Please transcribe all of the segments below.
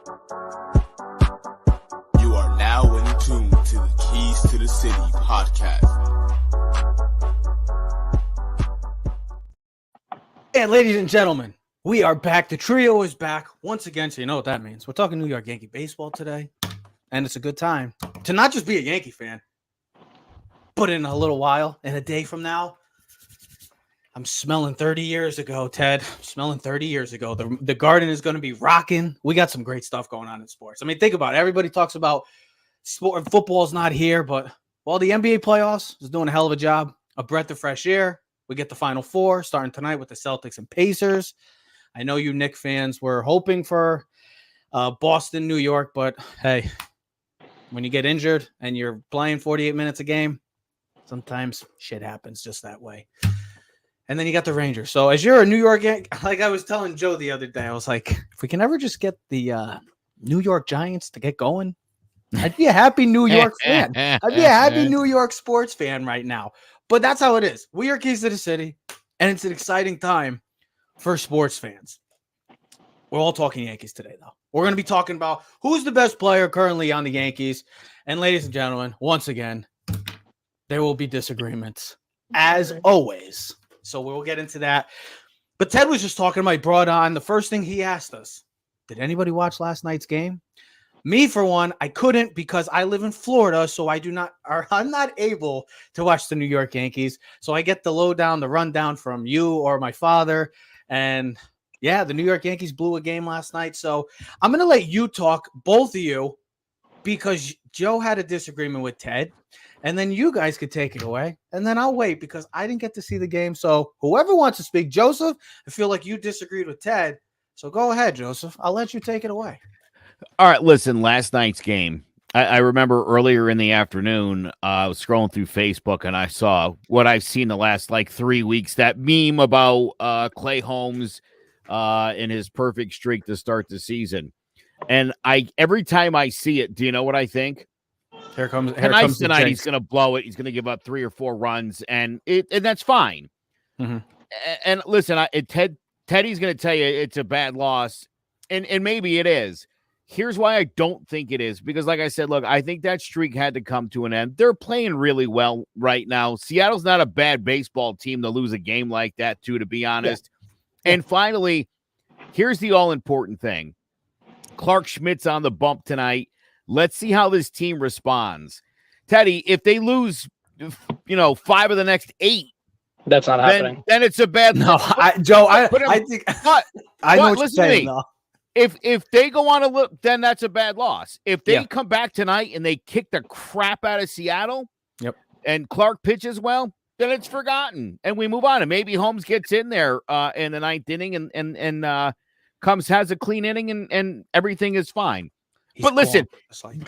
You are now in tune to the Keys to the City podcast. And ladies and gentlemen, we are back. The trio is back once again. So you know what that means. We're talking New York Yankee baseball today. And it's a good time to not just be a Yankee fan, but in a little while, in a day from now, I'm smelling 30 years ago, Ted. I'm smelling 30 years ago. The garden is going to be rocking. We got some great stuff going on in sports. I mean, think about it. Everybody talks about sport. Football's not here, but while the NBA playoffs is doing a hell of a job, a breath of fresh air. We get the Final Four starting tonight with the Celtics and Pacers. I know you Knicks fans were hoping for Boston, New York, but hey, when you get injured and you're playing 48 minutes a game, sometimes shit happens just that way. And then you got the Rangers. So as you're a New York Yankee, like I was telling Joe the other day, I was like, if we can ever just get the New York Giants to get going, I'd be a happy New York fan. I'd be a happy New York sports fan right now. But that's how it is. We are Keys to the City, and it's an exciting time for sports fans. We're all talking Yankees today, though. We're going to be talking about who's the best player currently on the Yankees. And ladies and gentlemen, once again, there will be disagreements, as always. So we'll get into that. But Ted was just talking about, he brought on, the first thing he asked us, did anybody watch last night's game? Me, for one, I couldn't because I live in Florida, so I'm not able to watch the New York Yankees. So I get the lowdown, the rundown from you or my father. And yeah, the New York Yankees blew a game last night. So I'm going to let you talk, both of you, because Joe had a disagreement with Ted. And then you guys could take it away. And then I'll wait because I didn't get to see the game. So whoever wants to speak, Joseph, I feel like you disagreed with Ted. So go ahead, Joseph. I'll let you take it away. All right, listen, last night's game, I remember earlier in the afternoon, I was scrolling through Facebook, and I saw what I've seen the last, 3 weeks, that meme about Clay Holmes and his perfect streak to start the season. And every time I see it, do you know what I think? Here comes tonight, he's going to blow it. He's going to give up 3 or 4 runs, and that's fine. Mm-hmm. And listen, Teddy's going to tell you it's a bad loss, and maybe it is. Here's why I don't think it is, because like I said, look, I think that streak had to come to an end. They're playing really well right now. Seattle's not a bad baseball team to lose a game like that, to be honest. Yeah. And finally, here's the all-important thing. Clark Schmidt's on the bump tonight. Let's see how this team responds. Teddy, if they lose, 5 of the next 8, that's not happening. Then it's a bad. No, Joe, I think I know what you're saying. If they go on a look, then that's a bad loss. If they come back tonight and they kick the crap out of Seattle, and Clark pitches well, then it's forgotten and we move on. And maybe Holmes gets in there in the 9th inning and has a clean inning and everything is fine. But listen,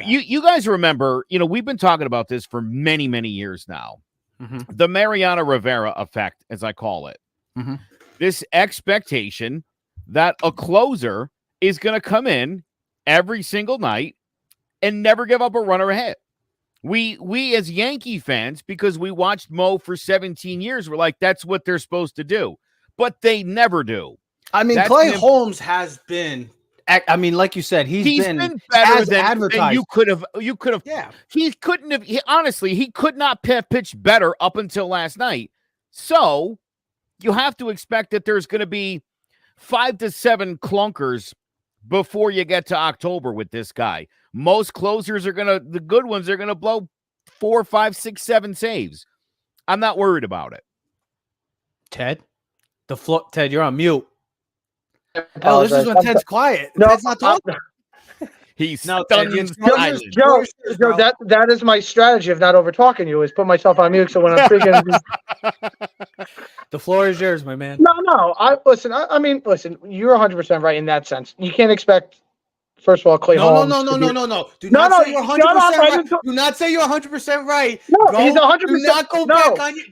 you guys remember, we've been talking about this for many, many years now. Mm-hmm. The Mariano Rivera effect, as I call it. Mm-hmm. This expectation that a closer is going to come in every single night and never give up a run or a hit. We as Yankee fans, because we watched Mo for 17 years, we're like, that's what they're supposed to do. But they never do. I mean, Clay Holmes has been, like you said, he's been better than advertised. You could have. Yeah. He couldn't have. Honestly, he could not pitch better up until last night. So you have to expect that there's going to be 5 to 7 clunkers before you get to October with this guy. Most closers the good ones are going to blow 4, 5, 6, 7 saves. I'm not worried about it. Ted, Ted, you're on mute. Oh, this is when Ted's quiet. No, Ted's not talking. He's Joe, that is my strategy of not over talking you, is put myself on mute so when I'm speaking. The floor is yours, my man. No. Listen, you're 100% right in that sense. You can't expect, first of all, Clay Holmes. No. Do not say you're 100% right. Do not say you're 100% right. No, he's 100%. Do not go back on you.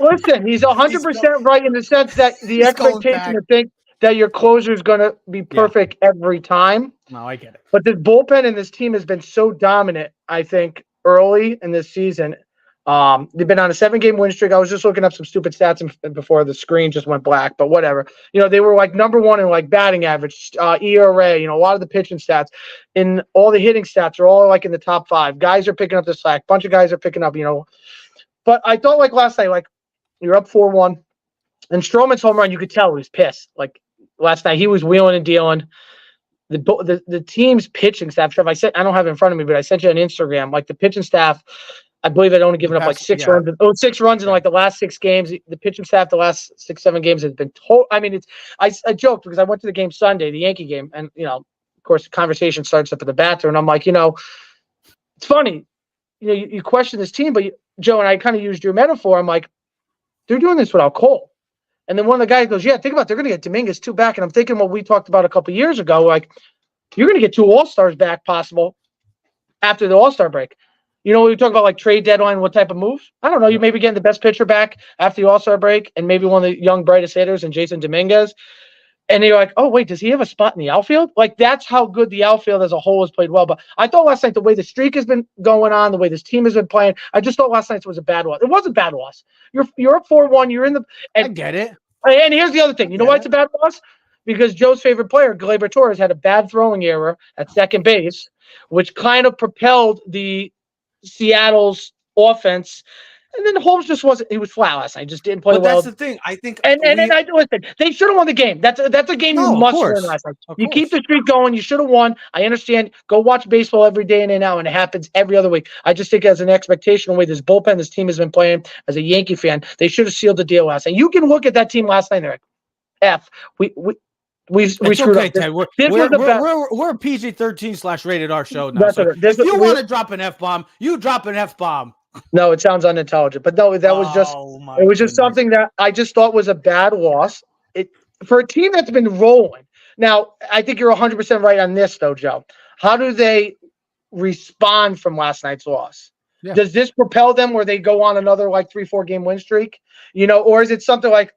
Listen, he's 100% right in the sense that the expectation to think that your closer is going to be perfect every time. No, I get it. But this bullpen and this team has been so dominant, I think, early in this season. They've been on a 7-game win streak. I was just looking up some stupid stats before the screen just went black, but whatever. They were like number one in like batting average, ERA, a lot of the pitching stats. In all the hitting stats are all like in the top 5. Guys are picking up the slack. Bunch of guys are picking up, But I thought like last night, like you're up 4-1. And Stroman's home run, you could tell he was pissed. Like last night, he was wheeling and dealing. The team's pitching staff, Trev, I don't have it in front of me, but I sent you on Instagram. Like the pitching staff, I believe they'd only given up like 6 runs. 6 runs in like the last 6 games. The pitching staff, the last 6-7 games has been total. I mean, I joked because I went to the game Sunday, the Yankee game, and of course, the conversation starts up at the bathroom, and I'm like, it's funny, you question this team, but Joe and I kind of used your metaphor. I'm like, they're doing this without Cole. And then one of the guys goes, yeah, think about it, they're going to get Dominguez 2 back. And I'm thinking what we talked about a couple years ago, like you're going to get 2 All-Stars back possible after the All-Star break. We talk about like trade deadline, what type of moves? I don't know. You maybe getting the best pitcher back after the All-Star break and maybe one of the young brightest hitters and Jason Dominguez. And you're like, oh, wait, does he have a spot in the outfield? Like that's how good the outfield as a whole has played well. But I thought last night the way the streak has been going on, the way this team has been playing, I just thought last night was a bad loss. It was a bad loss. You're up 4-1. You're in the. I get it. And here's the other thing. You know why it's a bad loss? Because Joe's favorite player, Gleyber Torres, had a bad throwing error at second base, which kind of propelled the Seattle's offense. And then Holmes just wasn't. He was flat last night. He just didn't play well. But that's the thing. I think. And I listen. They should have won the game. That's a game you must win last night. You keep the streak going. You should have won. I understand. Go watch baseball every day in and out, and it happens every other week. I just think as an expectation, the way this bullpen, this team has been playing, as a Yankee fan, they should have sealed the deal last night. You can look at that team last night. They're like, F. We screwed okay, up. Ted. We're a PG-13/rated R show now. So if you want to drop an F-bomb, you drop an F-bomb. No, it sounds unintelligent, but no, that was just something that I just thought was a bad loss. For a team that's been rolling. Now, I think you're 100% right on this, though, Joe. How do they respond from last night's loss? Yeah. Does this propel them where they go on another like 3-4 game win streak? Or is it something like,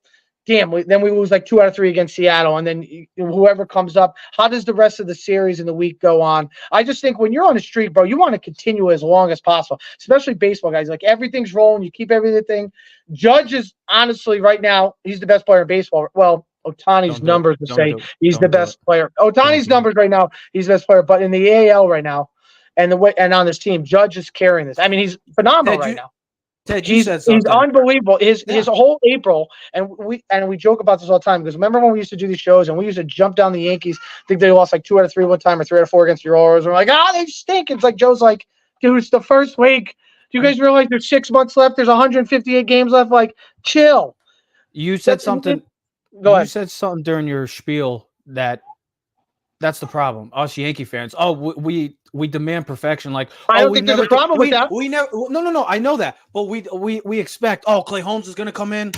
damn, then we lose like 2 out of 3 against Seattle, and then whoever comes up, how does the rest of the series in the week go on? I just think when you're on a streak, bro, you want to continue as long as possible, especially baseball guys. Like everything's rolling, you keep everything. Judge is honestly right now, he's the best player in baseball. Well, Ohtani's numbers would say he's the best player. Ohtani's numbers right now, he's the best player, but in the AL right now, and on this team, Judge is carrying this. I mean, he's phenomenal right now. Ted, he's unbelievable. His whole April, and we joke about this all the time because remember when we used to do these shows and we used to jump down the Yankees. I think they lost like 2 out of 3 one time or 3 out of 4 against the Orioles. We're like, they stink. It's like Joe's like, dude, it's the first week. Do you guys realize there's 6 months left? There's 158 games left. Like, chill. You said something. Go ahead. You said something during your spiel that's the problem. Us Yankee fans. Oh, we demand perfection. Like, I don't think there's a problem with that. We never. No. I know that, but we expect. Oh, Clay Holmes is gonna come in.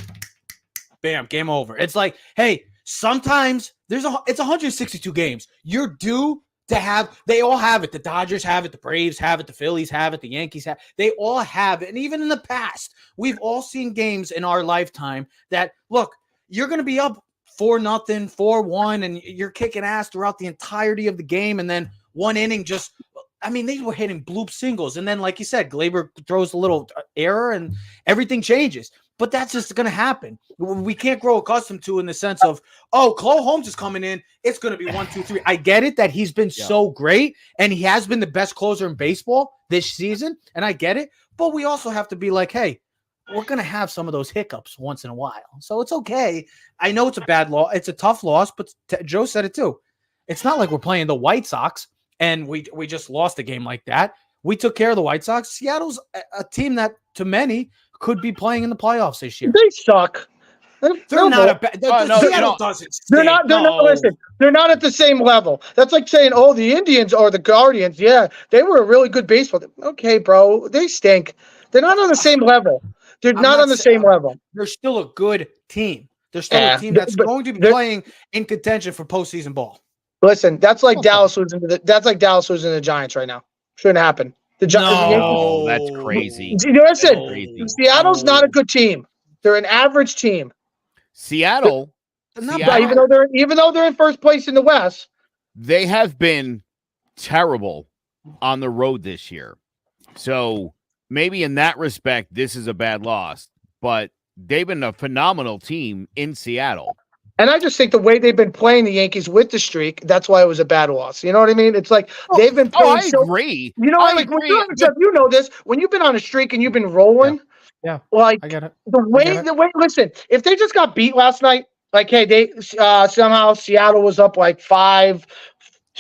Bam, game over. It's like, hey, sometimes it's 162 games. You're due to have. They all have it. The Dodgers have it. The Braves have it. The Phillies have it. The Yankees have. They all have it. And even in the past, we've all seen games in our lifetime that look. You're gonna be up 4-0, 4-1, and you're kicking ass throughout the entirety of the game. And then one inning they were hitting bloop singles. And then, like you said, Gleyber throws a little error and everything changes. But that's just going to happen. We can't grow accustomed to in the sense of, oh, Clay Holmes is coming in. It's going to be 1, 2, 3. I get it that he's been so great and he has been the best closer in baseball this season. And I get it. But we also have to be like, hey, we're going to have some of those hiccups once in a while. So it's okay. I know it's a bad loss. It's a tough loss, but Joe said it too. It's not like we're playing the White Sox and we just lost a game like that. We took care of the White Sox. Seattle's a team that, to many, could be playing in the playoffs this year. They suck. They're not a bad. Seattle doesn't. They're not. Listen, they're not at the same level. That's like saying, "Oh, the Indians or the Guardians." Yeah, they were a really good baseball. Okay, bro, they stink. They're not on the same level. They're not on the same level. They're still a good team. They're still a team that's going to be playing in contention for postseason ball. Listen, that's like Dallas losing to the Giants right now. Shouldn't happen. No, that's crazy. Listen, Seattle's not a good team. They're an average team. Seattle, even though they're in first place in the West, they have been terrible on the road this year. So maybe in that respect, this is a bad loss, but they've been a phenomenal team in Seattle. And I just think the way they've been playing the Yankees with the streak, that's why it was a bad loss. You know what I mean? It's like they've been playing. I agree. You know, I like agree, when you're on the you know this, when you've been on a streak and you've been rolling. Yeah. Like I get it. the way, listen, if they just got beat last night, like, hey, they somehow Seattle was up like 5-2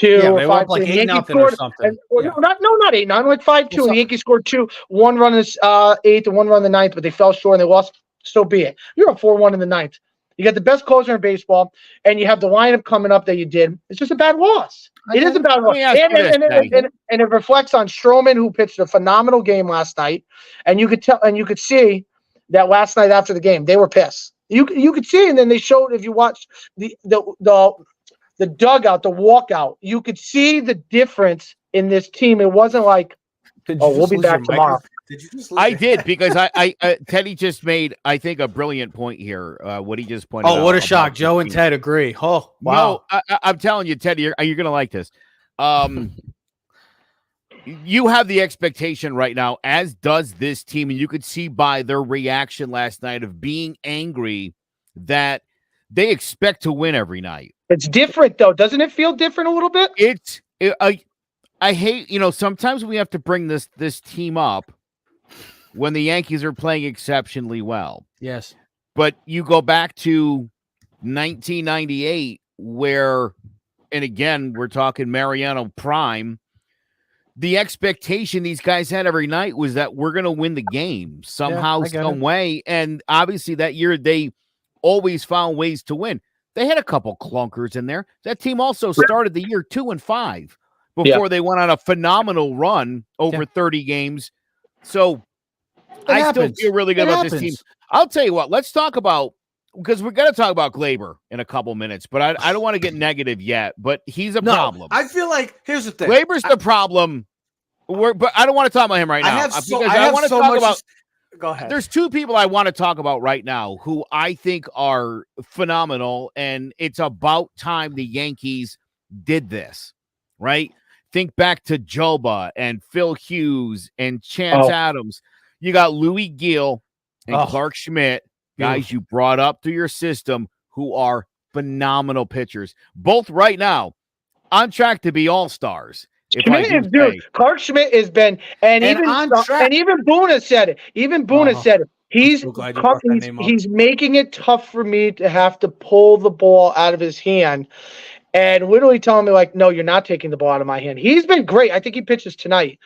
or they were up 5-2. like The Yankees 8-0 or scored, something. not 8-9, like 5-2. And the Yankees scored 2, 1 run in the 8th and 1 run in the 9th, but they fell short and they lost. So be it. You're up 4-1 in the 9th. You got the best closer in baseball, and you have the lineup coming up that you did. It's just a bad loss. It is a bad loss. And it reflects on Stroman, who pitched a phenomenal game last night. And you could tell, and you could see that last night after the game, they were pissed. You could see, and then they showed, if you watch the dugout, the walkout, you could see the difference in this team. It wasn't like, we'll be back tomorrow. Did you just I did, because I Teddy just made, I think, a brilliant point here. What he just pointed out. Oh, what a shock. Joe and Ted agree. Oh, wow. No, I'm telling you, Teddy, you're going to like this. You have the expectation right now, as does this team, and you could see by their reaction last night of being angry that they expect to win every night. It's different, though. Doesn't it feel different a little bit? I hate, sometimes we have to bring this team up when the Yankees are playing exceptionally well. Yes. But you go back to 1998 where, and again, we're talking Mariano Prime, the expectation these guys had every night was that we're going to win the game somehow, some way. And obviously that year they always found ways to win. They had a couple clunkers in there. That team also started the year 2-5 before they went on a phenomenal run over 30 games. So I still feel really good about this team. I'll tell you what, let's talk about, because we're going to talk about Glaber in a couple minutes, but I don't want to get negative yet, but he's a problem. I feel like, here's the thing. Glaber's the problem. But I don't want to talk about him right now. I want to talk about. Go ahead. There's two people I want to talk about right now who I think are phenomenal, and it's about time the Yankees did this, right? Think back to Joba and Phil Hughes and Chance Adams. You got Louis Gill and Clark Schmidt, guys you brought up through your system who are phenomenal pitchers. Both right now on track to be all-stars. Clark Schmidt has been, and even Boone has said it. Even Boone has said it. He's making it tough for me to have to pull the ball out of his hand, and literally telling me like, "No, you're not taking the ball out of my hand." He's been great. I think he pitches tonight.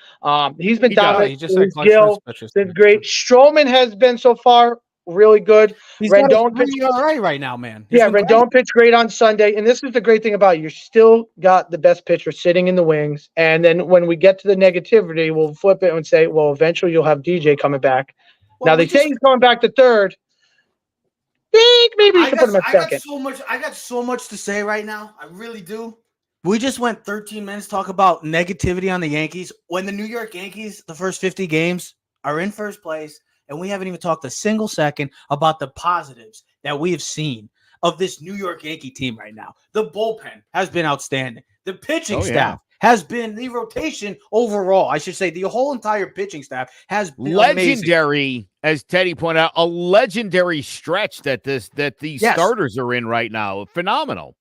He's been dominant. He just said Gill been great. Stroman has been so far really good. Rendon pitched all right now, man. Rendon pitched great on Sunday. And this is the great thing about it. You still got the best pitcher sitting in the wings. And then when we get to the negativity, we'll flip it and say, well, eventually you'll have DJ coming back. Well, now they say he's coming back to third. Think maybe you should put him at second. I got so much to say right now. I really do. We just went 13 minutes talk about negativity on the Yankees. When the New York Yankees, the first 50 games, are in first place, and we haven't even talked a single second about the positives that we have seen of this New York Yankee team right now. The bullpen has been outstanding. The pitching staff has been, the rotation overall, I should say, the whole entire pitching staff has been legendary, amazing. As Teddy pointed out, a legendary stretch that these starters are in right now. Phenomenal.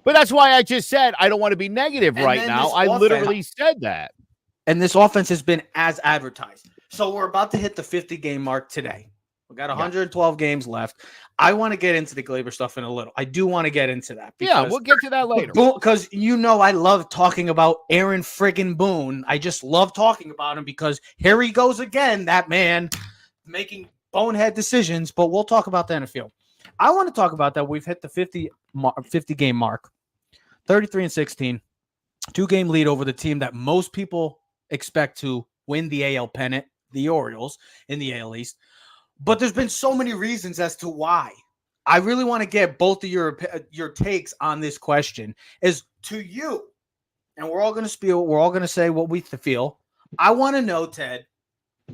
But that's why I just said I don't want to be negative right now. I literally said that. And this offense has been as advertised. So we're about to hit the 50-game mark today. We got 112 games left. I want to get into the Glaber stuff in a little. I do want to get into that. We'll get to that later. Because I love talking about Aaron friggin' Boone. I just love talking about him because here he goes again, that man making bonehead decisions. But we'll talk about that in a few. I want to talk about that. We've hit the 50-game mark, 33-16, 2-game lead over the team that most people expect to win the AL pennant, the Orioles in the AL East. But there's been so many reasons as to why. I really want to get both of your takes on this question. Is to you, and we're all going to spiel. We're all going to say what we feel. I want to know, Ted,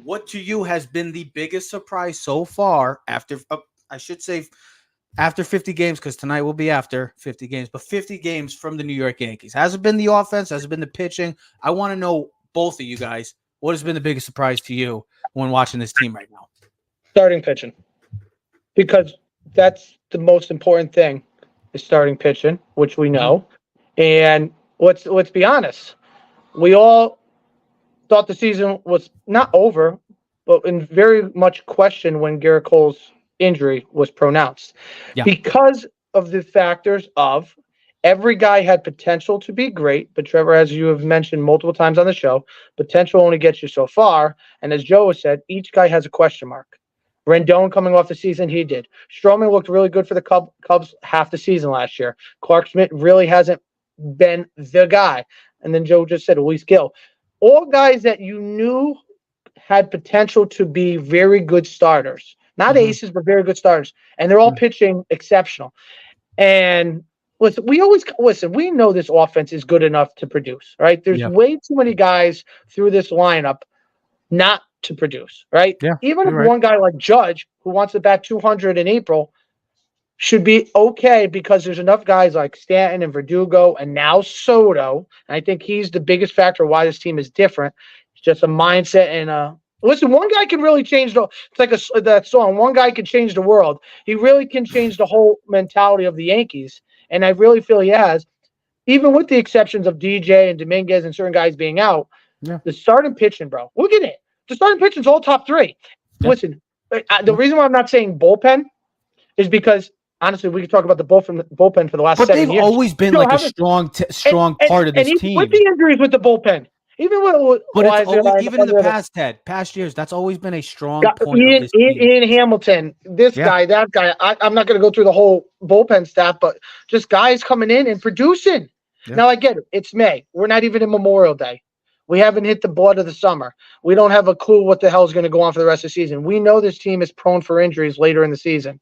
what to you has been the biggest surprise so far after, I should say, after 50 games, because tonight will be after 50 games, but 50 games from the New York Yankees. Has it been the offense? Has it been the pitching? I want to know, both of you guys, what has been the biggest surprise to you when watching this team right now? Starting pitching. Because that's the most important thing is starting pitching, which we know. And let's be honest. We all thought the season was not over, but in very much question when Garrett Cole's injury was pronounced. Yeah. Because of the factors of every guy had potential to be great, but Trevor, as you have mentioned multiple times on the show, potential only gets you so far. And as Joe has said, each guy has a question mark. Rendon coming off the season, he did. Stroman looked really good for the Cubs half the season last year. Clark Schmidt really hasn't been the guy. And then Joe just said Luis Gil. All guys that you knew had potential to be very good starters. Not aces, but very good starters. And they're all pitching exceptional. And listen, we know this offense is good enough to produce, right? There's way too many guys through this lineup not to produce, right? Yeah, even if one guy like Judge, who wants to bat 200 in April, should be okay because there's enough guys like Stanton and Verdugo and now Soto. And I think he's the biggest factor why this team is different. It's just a mindset and listen, one guy can really change it's like that song, one guy can change the world. He really can change the whole mentality of the Yankees. And I really feel he has, even with the exceptions of DJ and Dominguez and certain guys being out. Yeah. The starting pitching, bro. Look at it. The starting pitching is all top three. Yeah. Listen, the reason why I'm not saying bullpen is because honestly, we could talk about the bullpen for the last 7 years. But they've always been like a strong part of this team. With the injuries with the bullpen, even in the past years, that's always been a strong point of this team. Ian Hamilton, guy, that guy. I'm not going to go through the whole bullpen staff, but just guys coming in and producing. Yeah. Now I get it. It's May. We're not even in Memorial Day. We haven't hit the blood of the summer. We don't have a clue what the hell is going to go on for the rest of the season. We know this team is prone for injuries later in the season.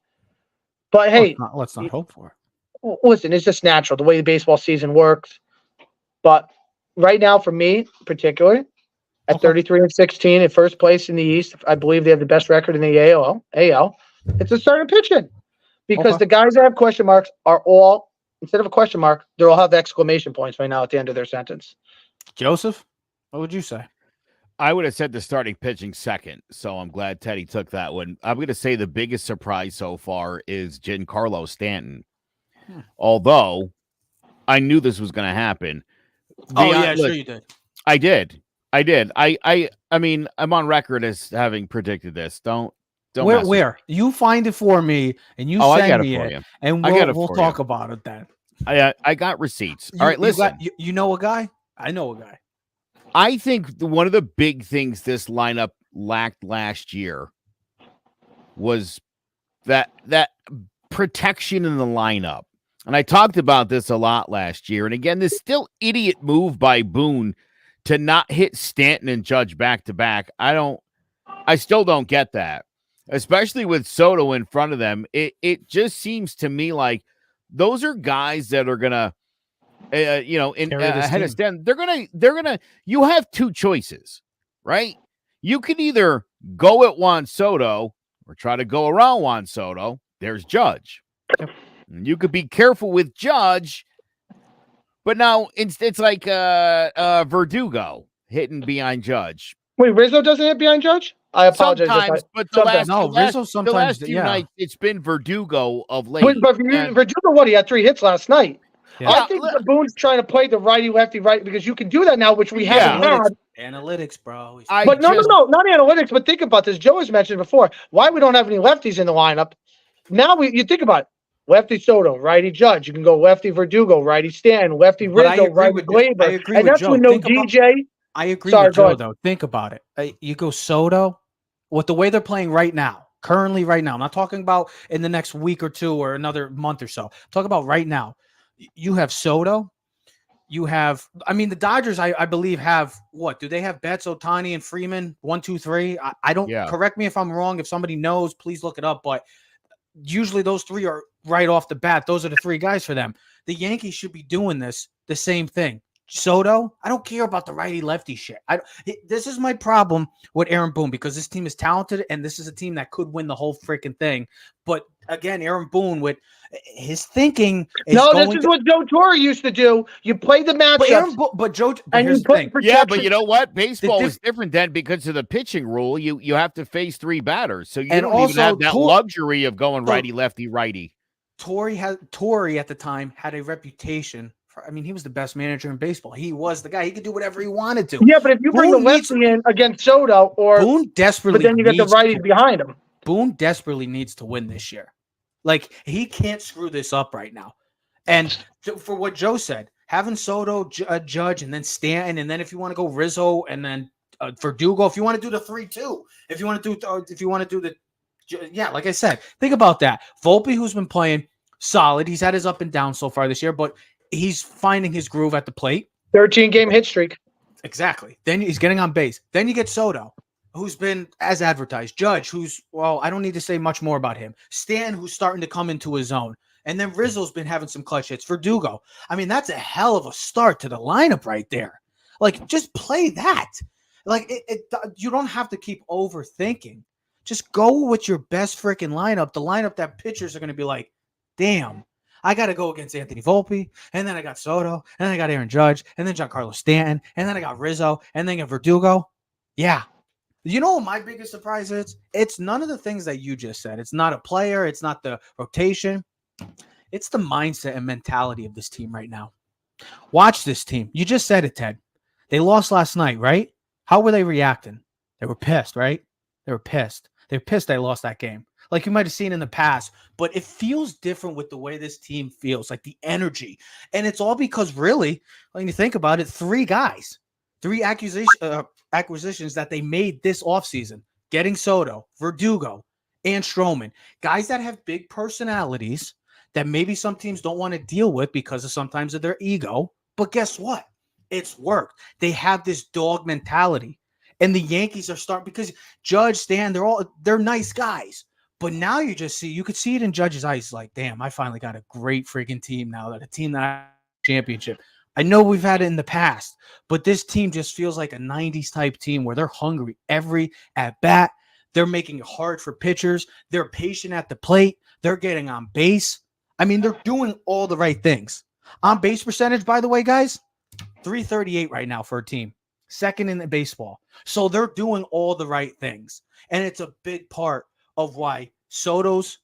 But hey, let's not hope for it. Listen, it's just natural the way the baseball season works. But right now, for me, particularly, at 33-16 at first place in the East, I believe they have the best record in the AL. It's a starting pitching because the guys that have question marks are all, instead of a question mark, they all have exclamation points right now at the end of their sentence. Joseph, what would you say? I would have said the starting pitching second, so I'm glad Teddy took that one. I'm going to say the biggest surprise so far is Giancarlo Stanton. Although I knew this was going to happen. Sure you did. I did. I mean, I'm on record as having predicted this. Don't where you find it for me and you send me it, and we'll talk about it then. I got receipts. All right, listen. You know a guy? I know a guy. I think one of the big things this lineup lacked last year was that protection in the lineup. And I talked about this a lot last year. And again, this still idiot move by Boone to not hit Stanton and Judge back to back. I still don't get that, especially with Soto in front of them. It just seems to me like those are guys that are going to, ahead of Stanton. They're gonna, you have two choices, right? You can either go at Juan Soto or try to go around Juan Soto. There's Judge. And you could be careful with Judge, but now it's like Verdugo hitting behind Judge. Wait, Rizzo doesn't hit behind Judge? I apologize. Sometimes, but Rizzo sometimes. The last few nights, it's been Verdugo of late. But Verdugo, he had 3 hits last night. Yeah. I think Boone's trying to play the righty-lefty right because you can do that now, which we haven't had. Analytics, bro. But no, not analytics. But think about this. Joe has mentioned before why we don't have any lefties in the lineup. Now you think about it. Lefty Soto, righty Judge. You can go lefty Verdugo, righty Stanton, lefty Rizzo, righty Glaber. And that's with no DJ. I agree with Joe, though. Think about it. You go Soto, with the way they're playing right now, currently right now. I'm not talking about in the next week or two or another month or so. Talk about right now. You have Soto. You have, the Dodgers, I believe, have what? Do they have Betts, Ohtani, and Freeman? 1, 2, 3. I don't. Correct me if I'm wrong. If somebody knows, please look it up. But usually those 3 are right off the bat. Those are the 3 guys for them. The Yankees should be doing the same thing. Soto, I don't care about the righty-lefty shit. This is my problem with Aaron Boone because this team is talented and this is a team that could win the whole freaking thing. But again, Aaron Boone with his thinking is no, going this is what Joe Torre used to do. You play the matchups, but here's the thing. Yeah, but you know what? Baseball was different then because of the pitching rule. You have to face 3 batters, so you don't even have that luxury of going righty, lefty, righty. Torre at the time had a reputation. I mean, he was the best manager in baseball. He was the guy. He could do whatever he wanted to. Yeah, but if you bring the lefty in against Soto, Boone desperately, but then you get the righties behind him. Boone desperately needs to win this year. Like, he can't screw this up right now. And for what Joe said, having Soto, Judge, and then Stanton, and then if you want to go Rizzo, and then Verdugo, if you want to do the 3-2, if you want to do the, yeah, like I said, think about that. Volpe, who's been playing solid, he's had his up and down so far this year, but he's finding his groove at the plate. 13-game hit streak. Exactly. Then he's getting on base. Then you get Soto, who's been as advertised. Judge, who's, well, I don't need to say much more about him. Stan, who's starting to come into his own. And then Rizzo's been having some clutch hits. Verdugo. I mean, that's a hell of a start to the lineup right there. Like, just play that. Like, you don't have to keep overthinking. Just go with your best freaking lineup. The lineup that pitchers are going to be like, damn, I got to go against Anthony Volpe, and then I got Soto, and then I got Aaron Judge, and then Giancarlo Stanton, and then I got Rizzo, and then I got Verdugo. Yeah. You know what my biggest surprise is? It's none of the things that you just said. It's not a player. It's not the rotation. It's the mindset and mentality of this team right now. Watch this team. You just said it, Ted. They lost last night, right? How were they reacting? They were pissed, right? They were pissed. They were pissed they lost that game. Like you might have seen in the past, but it feels different with the way this team feels, like the energy. And it's all because really, when you think about it, 3 guys, 3 acquisitions that they made this offseason, getting Soto, Verdugo, and Stroman, guys that have big personalities that maybe some teams don't want to deal with because of sometimes of their ego. But guess what? It's worked. They have this dog mentality. And the Yankees are starting because Judge, Stan, they're nice guys. But now you could see it in Judge's eyes, like, damn, I finally got a great freaking team now, that a team that I championship. I know we've had it in the past, but this team just feels like a 90s type team where they're hungry every at bat. They're making it hard for pitchers. They're patient at the plate. They're getting on base. I mean, they're doing all the right things. On base percentage, by the way, guys, 338 right now for a team. Second in the baseball. So they're doing all the right things. And it's a big part of why Soto's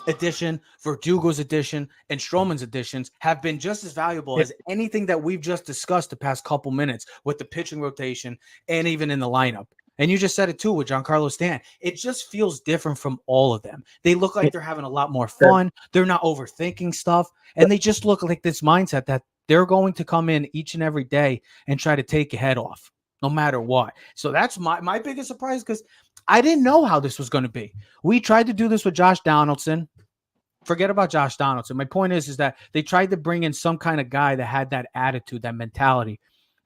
addition, Verdugo's addition, and Stroman's additions have been just as valuable as anything that we've just discussed the past couple minutes with the pitching rotation and even in the lineup. And you just said it too with Giancarlo Stanton. It just feels different from all of them. They look like they're having a lot more fun. They're not overthinking stuff. And they just look like this mindset that they're going to come in each and every day and try to take your head off no matter what. So that's my biggest surprise, because I didn't know how this was going to be. We tried to do this with Josh Donaldson. Forget about Josh Donaldson. My point is that they tried to bring in some kind of guy that had that attitude, that mentality,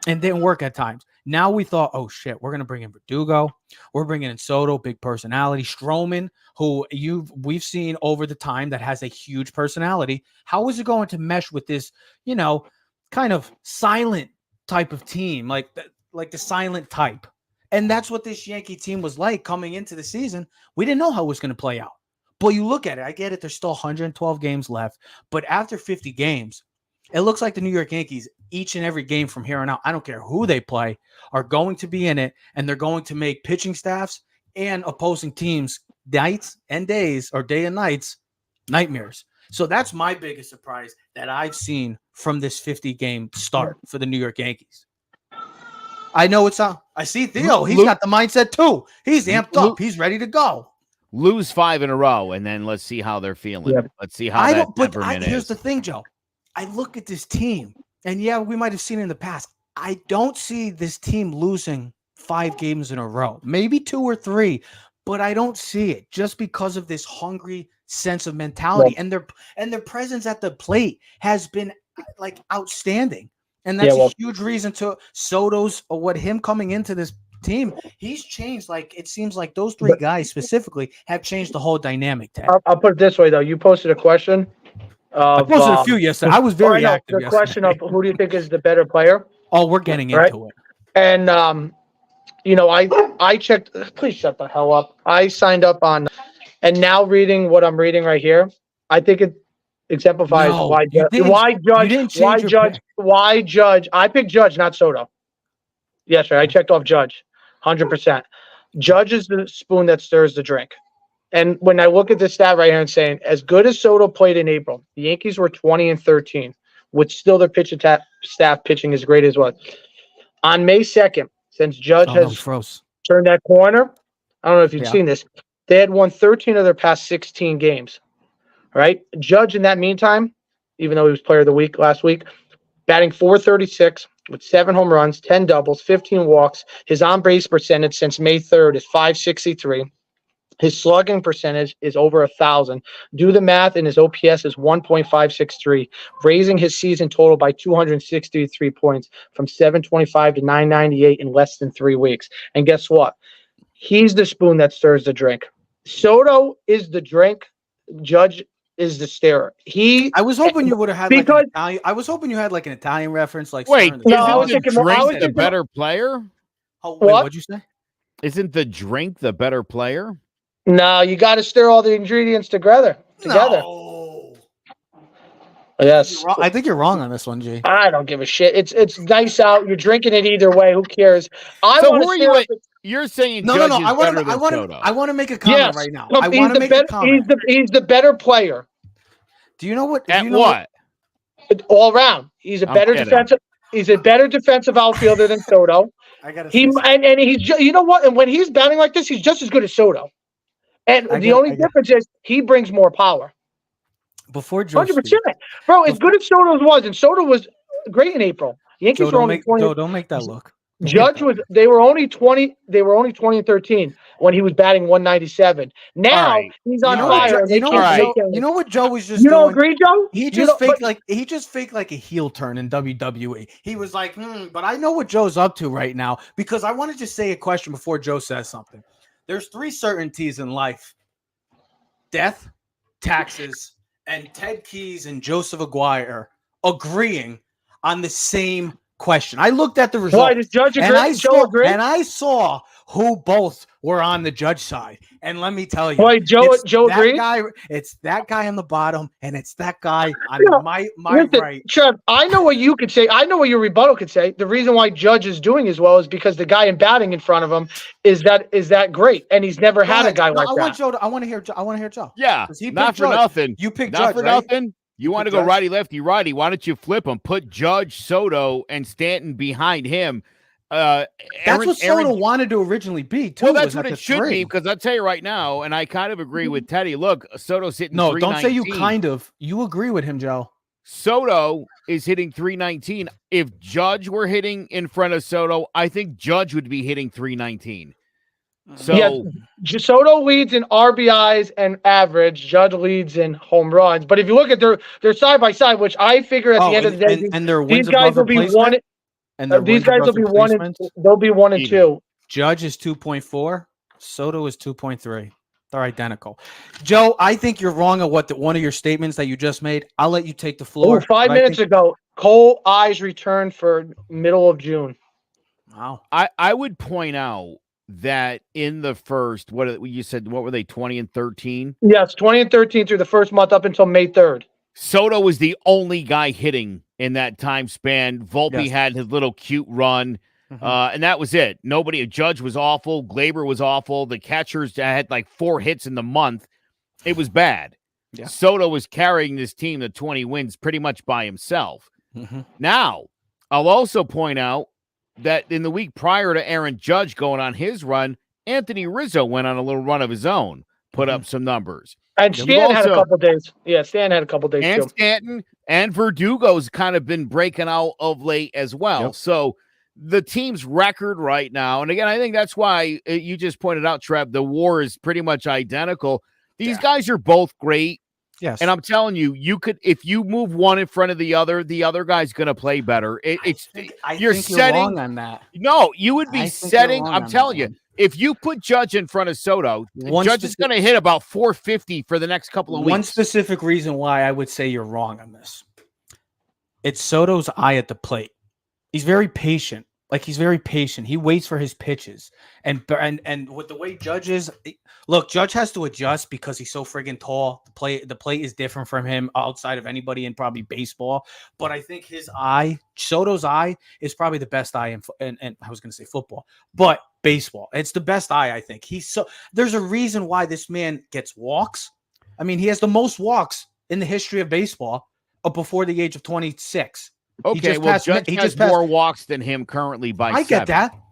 and didn't work at times. Now we thought, oh shit, we're going to bring in Verdugo. We're bringing in Soto, big personality. Stroman, who we've seen over the time that has a huge personality. How is it going to mesh with this, kind of silent type of team, like the silent type? And that's what this Yankee team was like coming into the season. We didn't know how it was going to play out. But you look at it, I get it, there's still 112 games left. But after 50 games, it looks like the New York Yankees, each and every game from here on out, I don't care who they play, are going to be in it, and they're going to make pitching staffs and opposing teams nights and days, or day and nights, nightmares. So that's my biggest surprise that I've seen from this 50-game start for the New York Yankees. I know I see Theo. He's got the mindset too. He's amped up. He's ready to go. Lose 5 in a row, and then let's see how they're feeling. Yeah. Let's see how that temperament is. Here's the thing, Joe. I look at this team, and yeah, we might have seen it in the past. I don't see this team losing 5 games in a row, maybe 2 or 3, but I don't see it just because of this hungry sense of mentality, and their presence at the plate has been like outstanding, and that's a huge reason to Soto's or him coming into this team. He's changed. Like, it seems like those 3 guys specifically have changed the whole dynamic. Ted. I'll put it this way though. You posted a question. I posted a few yesterday. I was very active. The question of who do you think is the better player? Oh, we're getting into it. And I checked. Please shut the hell up. I signed up on And now reading what I'm reading right here, I think it exemplifies No, why you didn't change your pick. why Judge. I picked Judge, not Soto. Yes, sir. I checked off Judge, 100%. Judge is the spoon that stirs the drink. And when I look at this stat right here and saying, as good as Soto played in April, the Yankees were 20-13, with still their pitch staff pitching as great as was. On May 2nd, since Judge has turned that corner, I don't know if you've seen this, they had won 13 of their past 16 games. Right? Judge, in that meantime, even though he was player of the week last week, batting .436 with 7 home runs, 10 doubles, 15 walks. His on-base percentage since May 3rd is .563. His slugging percentage is over 1,000. Do the math, and his OPS is 1.563, raising his season total by 263 points from 725 to 998 in less than 3 weeks. And guess what? He's the spoon that stirs the drink. Soto is the drink. Judge is the stirrer. I was hoping you would have had like an Italian. I was hoping you had like an Italian reference. Like, wait, isn't the drink the better player? Oh, wait, what'd you say? Isn't the drink the better player? No, you got to stir all the ingredients together. No. Yes. I think you're wrong on this one, G. I don't give a shit. It's nice out. You're drinking it either way. Who cares? You're saying no. I want to make a comment right now. I want to make a comment. He's the better player. Do you know what? All around, he's a better defensive. He's a better defensive outfielder than Soto. I gotta. And he's you know what? And when he's batting like this, he's just as good as Soto. And the only difference is he brings more power. Before Joe, 100%, bro. As good as Soto was, and Soto was great in April. Yankees were only 20. Don't make that look. Judge was. They were only 20. They were only 20-13 when he was batting 197. Now he's on fire. You know what Joe was just. You don't agree, Joe? He just faked like a heel turn in WWE. He was like, but I know what Joe's up to right now, because I want to just say a question before Joe says something. There's 3 certainties in life: death, taxes, and Ted Keys and Joseph Aguirre agreeing on the same question. I looked at the results. Why does Judge agree? And I saw who both were on the Judge side. And let me tell you, Joe agreed? It's that guy on the bottom, and it's that guy on my right. Trev, I know what you could say. I know what your rebuttal could say. The reason why Judge is doing as well is because the guy in batting in front of him is that great, and he's never had a guy like that. I want to hear Joe. Yeah, not for nothing. You picked Judge, for nothing. You want to go righty, lefty, righty. Why don't you flip them? Put Judge, Soto, and Stanton behind him. That's what Soto wanted to originally be, too. Well, that's what it should be, because I'll tell you right now, and I kind of agree with Teddy. Look, Soto's hitting 319. Don't say you kind of. You agree with him, Joe. Soto is hitting 319. If Judge were hitting in front of Soto, I think Judge would be hitting 319. So Soto leads in RBIs and average. Judge leads in home runs. But if you look at their side by side, which I figure at the end of the day, these guys will be one. And these guys will be one. They'll be 1 and 2. Judge is 2.4. Soto is 2.3. They're identical. Joe, I think you're wrong on one of your statements that you just made. I'll let you take the floor. 5 minutes ago, Cole Eyes returned for middle of June. Wow. I would point out that in the first, what you said, what were they, 20-13? Yes, 20-13 through the first month up until May 3rd. Soto was the only guy hitting in that time span. Volpe had his little cute run, and that was it. Judge was awful. Glaber was awful. The catchers had like 4 hits in the month. It was bad. Yeah. Soto was carrying this team to 20 wins pretty much by himself. Now, I'll also point out that in the week prior to Aaron Judge going on his run, Anthony Rizzo went on a little run of his own, put up some numbers. And Stan had a couple days. Yeah, Stan had a couple days and too. Stanton and Verdugo's kind of been breaking out of late as well. Yep. So the team's record right now, and again, I think that's why you just pointed out, Trev, the WAR is pretty much identical. These guys are both great. Yes. And I'm telling you, you could, if you move one in front of the other guy's going to play better. You're wrong on that. No, you would be setting. I'm telling you, if you put Judge in front of Soto, Judge is going to hit about 450 for the next couple of weeks. One specific reason why I would say you're wrong on this. It's Soto's eye at the plate. He's very patient. Like, he's very patient. He waits for his pitches. And with the way Judge is, look, Judge has to adjust because he's so friggin' tall. The play is different from him outside of anybody in probably baseball. But I think Soto's eye is probably the best eye in I was going to say football, but baseball. It's the best eye, I think. There's a reason why this man gets walks. I mean, he has the most walks in the history of baseball before the age of 26. Okay, Judge has more walks than him currently by 7.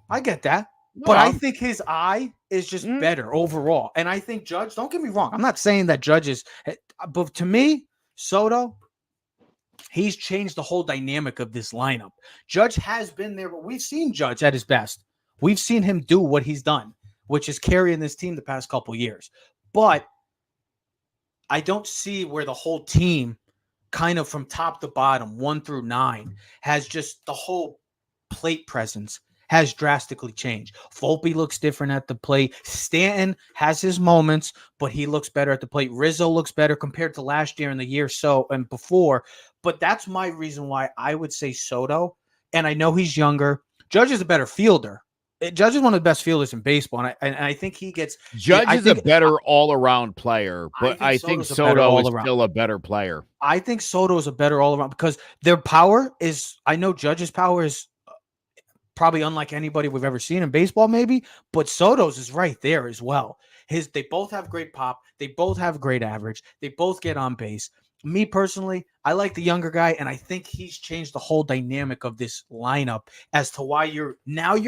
I get that. But I think his eye is just better overall. And I think Judge, don't get me wrong, I'm not saying that Judge is, but to me, Soto, he's changed the whole dynamic of this lineup. Judge has been there, but we've seen Judge at his best. We've seen him do what he's done, which is carrying this team the past couple years. But I don't see where the whole team, kind of from top to bottom, 1 through 9, has just the whole plate presence has drastically changed. Volpe looks different at the plate. Stanton has his moments, but he looks better at the plate. Rizzo looks better compared to last year and the year so and before. But that's my reason why I would say Soto. And I know he's younger. Judge is a better fielder. Judge is one of the best fielders in baseball, and I think he gets. Judge is a better all-around player, but I think Soto is still a better player. I think Soto is a better all-around because their power is. I know Judge's power is probably unlike anybody we've ever seen in baseball, maybe, but Soto's is right there as well. They both have great pop. They both have great average. They both get on base. Me personally, I like the younger guy, and I think he's changed the whole dynamic of this lineup as to why you're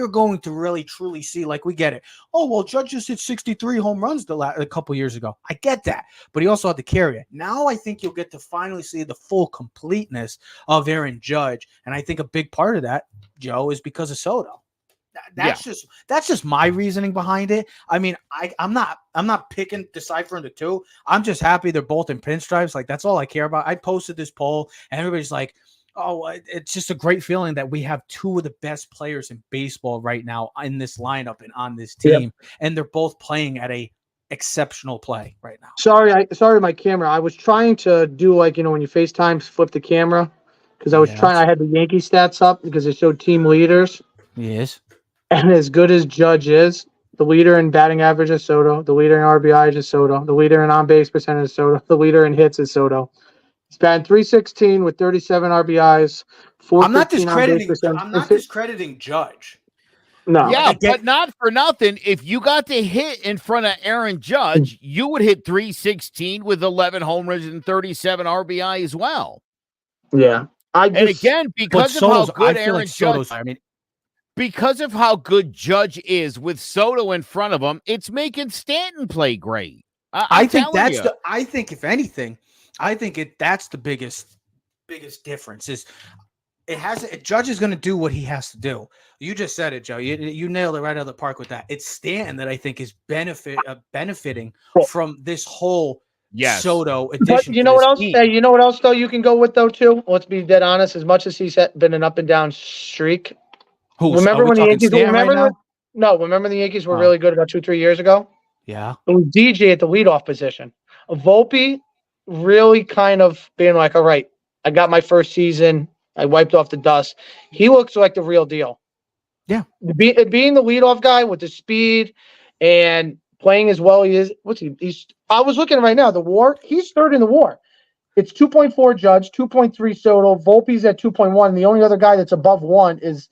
going to really truly see, like, we get it. Oh, well, Judge just hit 63 home runs a couple years ago. I get that, but he also had to carry it. Now I think you'll get to finally see the full completeness of Aaron Judge, and I think a big part of that, Joe, is because of Soto. That's just my reasoning behind it. I mean, I'm not deciphering the two. I'm just happy they're both in pinstripes. Like, that's all I care about. I posted this poll and everybody's like, oh, it's just a great feeling that we have two of the best players in baseball right now in this lineup and on this team. Yep. And they're both playing at a exceptional play right now. Sorry, my camera. I was trying to do, like, when you FaceTime, flip the camera, because I had the Yankee stats up because it showed team leaders. Yes. And as good as Judge is, the leader in batting average is Soto. The leader in RBI is Soto. The leader in on-base percentage is Soto. The leader in hits is Soto. He's batting .316 with 37 RBIs. I'm not discrediting Judge. No. Yeah, but not for nothing. If you got the hit in front of Aaron Judge, you would hit .316 with 11 home runs and 37 RBI as well. Yeah. Because of how good Aaron Judge... Because of how good Judge is with Soto in front of him, it's making Stanton play great. I think if anything, that's the biggest difference is Judge is going to do what he has to do. You just said it, Joe. You nailed it right out of the park with that. It's Stanton that I think is benefiting from this whole Soto addition. But you know what else? You know what else though you can go with though too? Let's be dead honest. As much as he's been an up and down streak. Remember when the Yankees? Remember the Yankees were really good about 2-3 years ago? Yeah. It was DJ at the leadoff position. Volpe really kind of being like, all right, I got my first season. I wiped off the dust. He looks like the real deal. Yeah. Being the leadoff guy with the speed and playing as well he is. I was looking right now, the WAR. He's third in the WAR. It's 2.4 Judge, 2.3 Soto. Volpe's at 2.1. And the only other guy that's above 1 is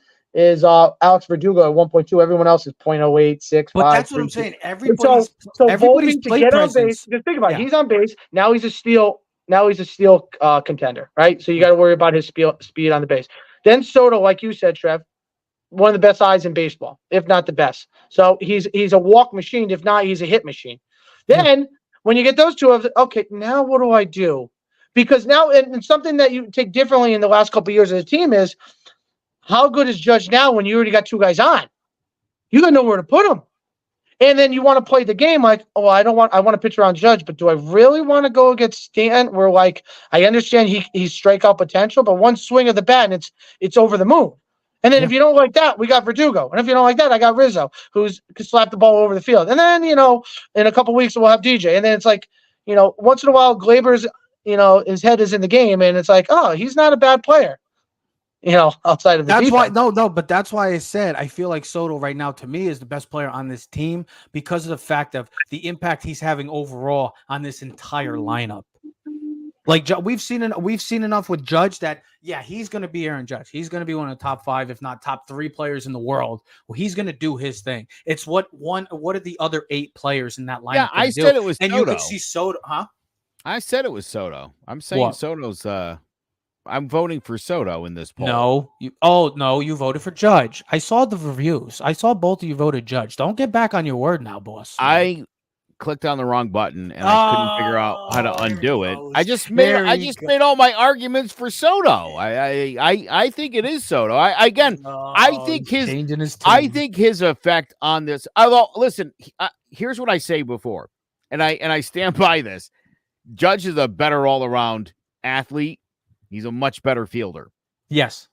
Alex Verdugo at 1.2. Everyone else is 0.08, 6, but 5, that's 3, what I'm saying. Everybody's to get on base. Just think about it. He's on base. Now he's a steal. Contender, right? So you got to worry about his speed on the base. Then Soto, like you said, Trev, one of the best eyes in baseball, if not the best. So he's a walk machine. If not, he's a hit machine. Then when you get those two of, okay, now what do I do? Because now, and something that you take differently in the last couple of years as a team is, how good is Judge now when you already got two guys on? You got to know where to put them. And then you want to play the game like, oh, I want to pitch around Judge, but do I really want to go against Stanton? Where, like, I understand he's strikeout potential, but one swing of the bat and it's over the moon. And then if you don't like that, we got Verdugo. And if you don't like that, I got Rizzo, who can slap the ball over the field. And then, in a couple of weeks we'll have DJ. And then it's like, once in a while Glaber's, his head is in the game and it's like, oh, he's not a bad player. outside of the That's defense. why but that's why I said I feel like Soto right now to me is the best player on this team because of the fact of the impact he's having overall on this entire lineup. Like we've seen enough with Judge that he's going to be Aaron Judge. He's going to be one of the top 5, if not top 3 players in the world. Well, he's going to do his thing. It's what are the other 8 players in that lineup? Yeah, I said it was and Soto. You could see Soto, huh? I said it was Soto. I'm saying Soto's. I'm voting for Soto in this poll. No, you voted for Judge. I saw the reviews. I saw both of you voted Judge. Don't get back on your word now, boss. I clicked on the wrong button and I couldn't figure out how to undo it. I just made all my arguments for Soto. I think it is Soto. I think his effect on this. Although, listen, here's what I say before, and I stand by this. Judge is a better all around athlete. He's a much better fielder. Yes.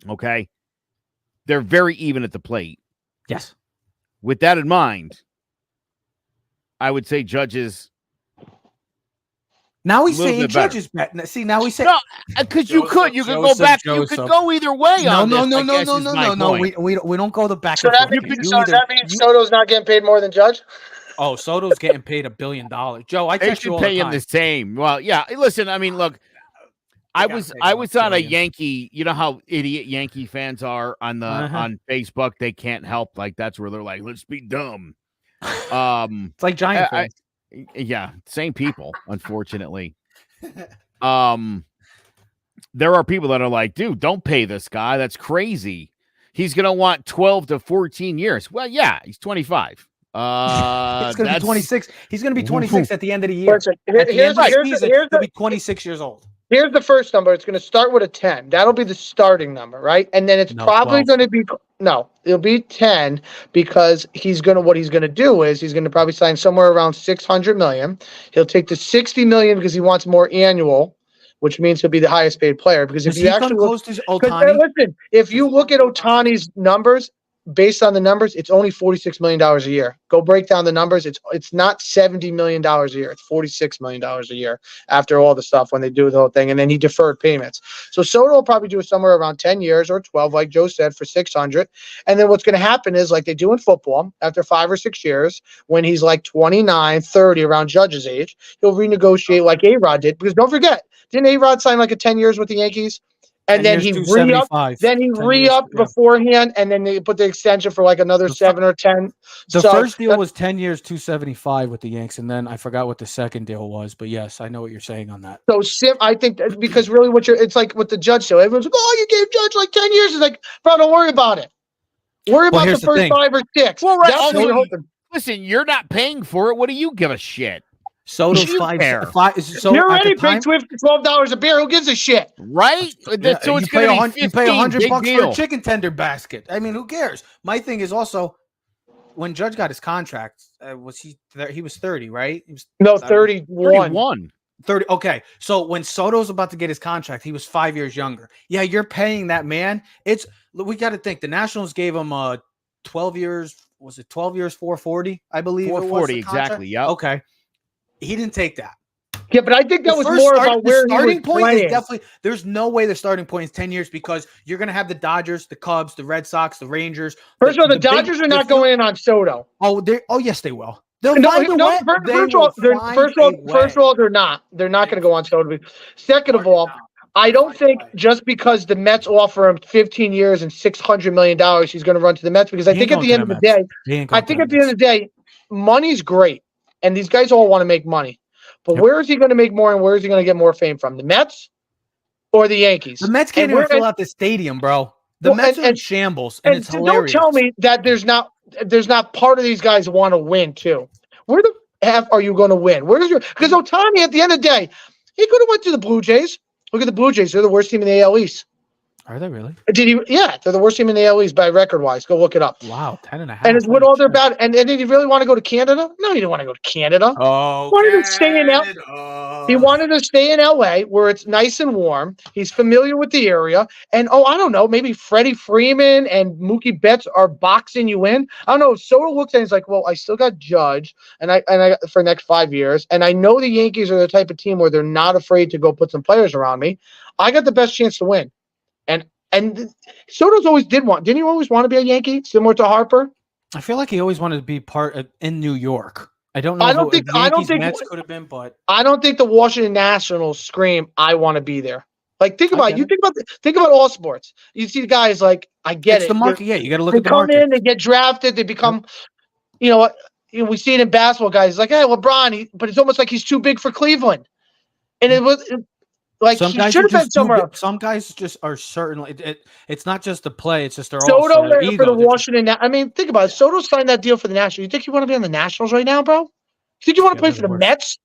Okay. They're very even at the plate. Yes. With that in mind, I would say Judge is. Now he's saying Judge is better. See, now he's saying because you could go back. You could go either way. No. We don't go the back. So that means Soto's not getting paid more than Judge. Oh, Soto's getting paid $1 billion. Joe, I text you all the time. They should pay him the same. Well, yeah. Listen, I mean, look. I was on a Yankee. You know how idiot Yankee fans are on Facebook. They can't help. Like that's where they're like, let's be dumb. It's like Giant fans. Yeah, same people. Unfortunately, there are people that are like, dude, don't pay this guy. That's crazy. He's gonna want 12 to 14 years. Well, yeah, he's 25. He's gonna be 26. He's gonna be 26 at the end of the year. He'll be 26 years old. Here's the first number. It's going to start with a 10. That'll be the starting number, right? And then it's probably going to be it'll be 10 because what he's going to do is he's going to probably sign somewhere around $600 million. He'll take the $60 million because he wants more annual, which means he'll be the highest paid player. Because if you actually if you look at Ohtani's numbers, based on the numbers, it's only $46 million a year. Go break down the numbers. It's not $70 million a year. It's $46 million a year after all the stuff when they do the whole thing. And then he deferred payments. So Soto will probably do it somewhere around 10 years or 12, like Joe said, for $600. And then what's going to happen is like they do in football, after 5 or 6 years, when he's like 29, 30, around Judge's age, he'll renegotiate like A-Rod did. Because don't forget, didn't A-Rod sign like a 10 years with the Yankees? And then he re-upped beforehand, and then they put the extension for like another 7 or 10. The first deal was 10 years, 275 with the Yanks, and then I forgot what the second deal was. But yes, I know what you're saying on that. So I think because really it's like with the Judge deal. Everyone's like, oh, you gave Judge like 10 years. It's like, bro, don't worry about it. Worry about the first 5 or 6. Well, right. Listen, you're not paying for it. What do you give a shit? Soto's you're already paying $12 a beer. Who gives a shit? Right? So it's going to be $15. You pay $100 for a chicken tender basket. I mean, who cares? My thing is also when Judge got his contract, he was 30, right? He was 31. 30. Okay. So when Soto's about to get his contract, he was 5 years younger. Yeah, you're paying that man. We got to think the Nationals gave him 12 years. Was it 12 years, 440? I believe 440 exactly. Yeah. Okay. He didn't take that. Yeah, but I think that was more about where the starting point playing. is definitely. There's no way the starting point is 10 years because you're going to have the Dodgers, the Cubs, the Red Sox, the Rangers. First of all, the Dodgers are not going in on Soto. Yes, they will. First of all, they're not. They're not going to go on Soto. Second of all, I don't think just because the Mets offer him 15 years and $600 million, he's going to run to the Mets. Because I think at the end of the day, money's great. And these guys all want to make money. But where is he going to make more and where is he going to get more fame from? The Mets or the Yankees? The Mets can't even fill out the stadium, bro. The Mets are in shambles, and it's hilarious. Don't tell me that there's not part of these guys want to win, too. Where the F are you going to win? Because Ohtani, at the end of the day, he could have went to the Blue Jays. Look at the Blue Jays. They're the worst team in the AL East. Are they really? Yeah, they're the worst team in the AL East by record-wise. Go look it up. Wow, 10.5. And it's with all their bad. And did he really want to go to Canada? No, he didn't want to go to Canada. Oh, he wanted to stay in He wanted to stay in LA where it's nice and warm. He's familiar with the area. And I don't know, maybe Freddie Freeman and Mookie Betts are boxing you in. I don't know. Soto looks at it and he's like, well, I still got Judge and I for the next 5 years. And I know the Yankees are the type of team where they're not afraid to go put some players around me. I got the best chance to win. And And Soto's always didn't he always want to be a Yankee, similar to Harper? I feel like he always wanted to be part of in New York. I don't know if Yankees Mets could have been, but I don't think the Washington Nationals scream, I want to be there. Like, think about it. Think about all sports. You see the guys like, I get it's it. the market. Yeah, you got to look at the market. They market. come in, they get drafted, they become, you know what? We see it in basketball guys like, hey, LeBron, but it's almost like he's too big for Cleveland. And it was like some he should have been somewhere else. Some guys just are certainly. It's not just the play; it's just their Soto their ego. For the Washington. I mean, think about it. Soto signed that deal for the Nationals. You think you want to be on the Nationals right now, bro? You think you want to play for the Mets?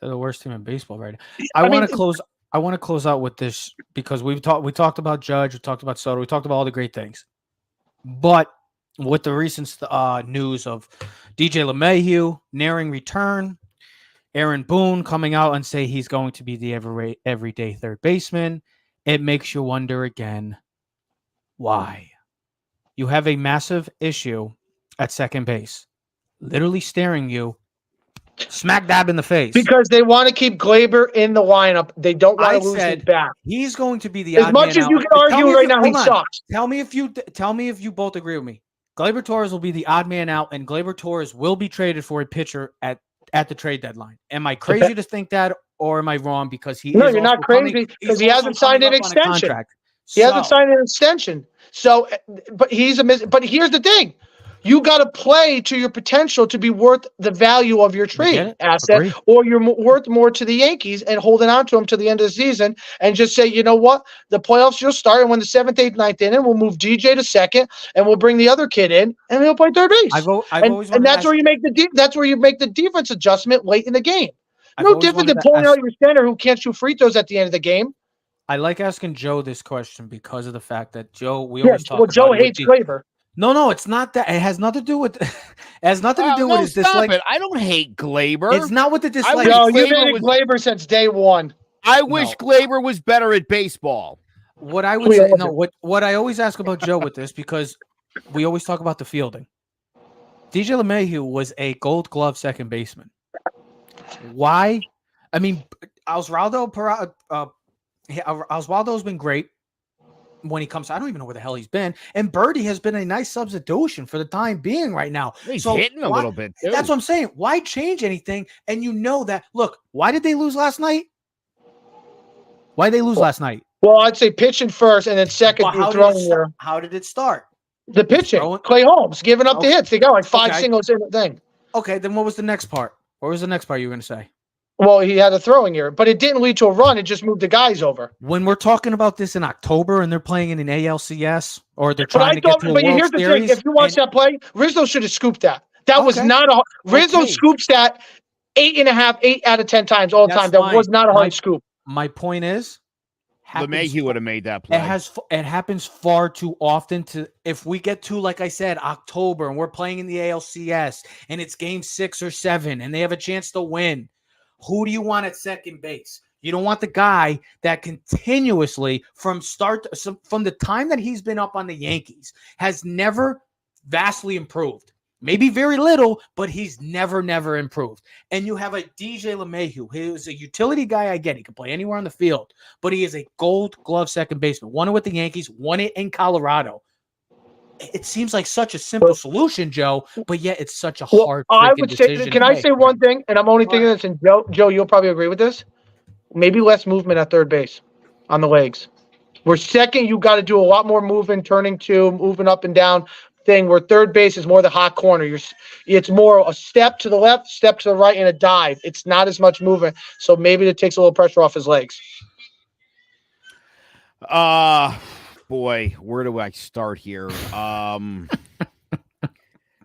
They're the worst team in baseball right now. I want to close out with this because we talked about Judge, we talked about Soto, we talked about all the great things, but with the recent news of DJ LeMahieu nearing return. Aaron Boone coming out and say he's going to be the everyday third baseman. It makes you wonder again, why? You have a massive issue at second base, literally staring you smack dab in the face. Because they want to keep Gleyber in the lineup. They don't want to lose his back. He's going to be the as much as you can argue right now. He sucks. Tell me if you both agree with me. Gleyber Torres will be the odd man out, and Gleyber Torres will be traded for a pitcher at the trade dedeline. Am I crazy to think that, or am I wrong? Because you're not crazy because he hasn't signed an extension. He hasn't signed an extension. So, but but here's the thing: you got to play to your potential to be worth the value of your trade asset, or you're worth more to the Yankees and holding on to them to the end of the season and just say, you know what, the playoffs will start, and when the 7th, 8th, 9th inning, we'll move DJ to second, and we'll bring the other kid in, and he'll play third base. And that's where you make the defense adjustment late in the game. No different than pulling out your center who can't shoot free throws at the end of the game. I like asking Joe this question because of the fact that Joe, always talk about Joe hates Gleyber. No, it's not that. It has nothing to do with. It has nothing to do with his dislike. I don't hate Gleyber. It's not with the dislike. No, you've been Gleyber since day one. I wish Gleyber was better at baseball. What I would say, what I always ask about Joe with this, because we always talk about the fielding. DJ LeMahieu was a Gold Glove second baseman. Why? I mean, Oswaldo's been great. When he comes, I don't even know where the hell he's been. And Birdie has been a nice substitution for the time being right now. He's hitting a little bit, too. That's what I'm saying. Why change anything? And you know that. Look, why did they lose last night? Why did they lose last night? Well, I'd say pitching first and then second. How did it start? The pitching. Clay Holmes giving up the hits. They got like 5 singles in the thing. Okay, then what was the next part? What was the next part you were going to say? Well, he had a throwing error, but it didn't lead to a run. It just moved the guys over. When we're talking about this in October and they're playing in an ALCS or they're trying to get to a World here's Series. The thing. If you watch that play, Rizzo should have scooped that. That was not a Rizzo scoops that 8 out of 10 times all the time. That was not a hard scoop. My point is, LeMahieu would have made that play. It happens far too often. If we get to, like I said, October and we're playing in the ALCS and it's game 6 or 7 and they have a chance to win. Who do you want at second base? You don't want the guy that continuously from the time that he's been up on the Yankees has never vastly improved. Maybe very little, but he's never improved. And you have a DJ LeMahieu, who is a utility guy. I get he can play anywhere on the field, but he is a Gold Glove second baseman. Won it with the Yankees, won it in Colorado. It seems like such a simple solution, Joe, but yet it's such a hard decision. Can I say one thing? And I'm only thinking this, and Joe, you'll probably agree with this. Maybe less movement at third base on the legs. Where second, you got to do a lot more moving, moving up and down thing. Where third base is more the hot corner. It's more a step to the left, step to the right, and a dive. It's not as much movement, so maybe it takes a little pressure off his legs. Boy, where do I start here?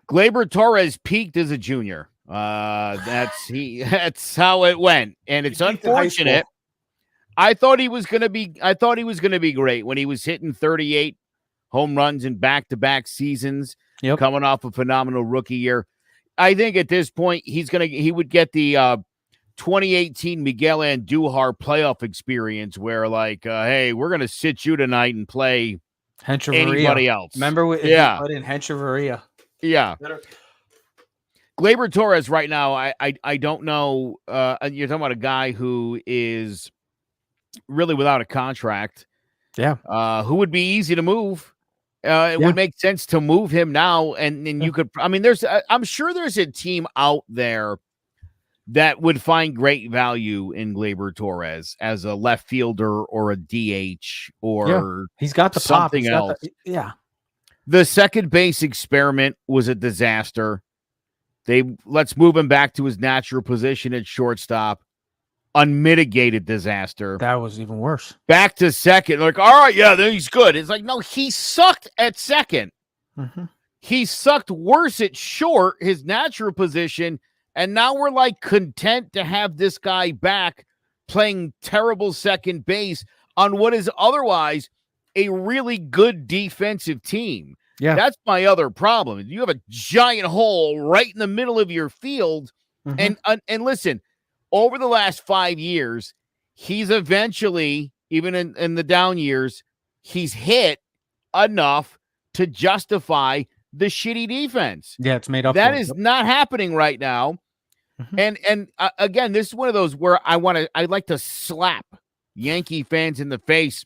Gleyber Torres peaked as a junior. That's how it went, and it's unfortunate. I thought he was going to be great when he was hitting 38 home runs in back-to-back seasons, coming off a phenomenal rookie year. I think at this point he would get the 2018 Miguel Andujar playoff experience where hey, we're going to sit you tonight and play anybody else. Remember put in Hencheveria. Yeah. Gleyber Torres right now, I don't know. You're talking about a guy who is really without a contract. Yeah. Who would be easy to move. It would make sense to move him now. And you could, I mean, I'm sure there's a team out there that would find great value in Gleyber Torres as a left fielder or a DH or he's got the something pop. else. The second base experiment was a disaster. Let's move him back to his natural position at shortstop. Unmitigated disaster. That was even worse. Back to second. Like, all right, yeah, then he's good. It's like, no, he sucked at second. Mm-hmm. He sucked worse at short, his natural position. And now we're like content to have this guy back playing terrible second base on what is otherwise a really good defensive team. Yeah. That's my other problem. You have a giant hole right in the middle of your field. Mm-hmm. And listen, over the last 5 years, he's eventually, even in the down years, he's hit enough to justify the shitty defense. Yeah, it's made up. That is not happening right now. Mm-hmm. And again, this is one of those where I'd like to slap Yankee fans in the face.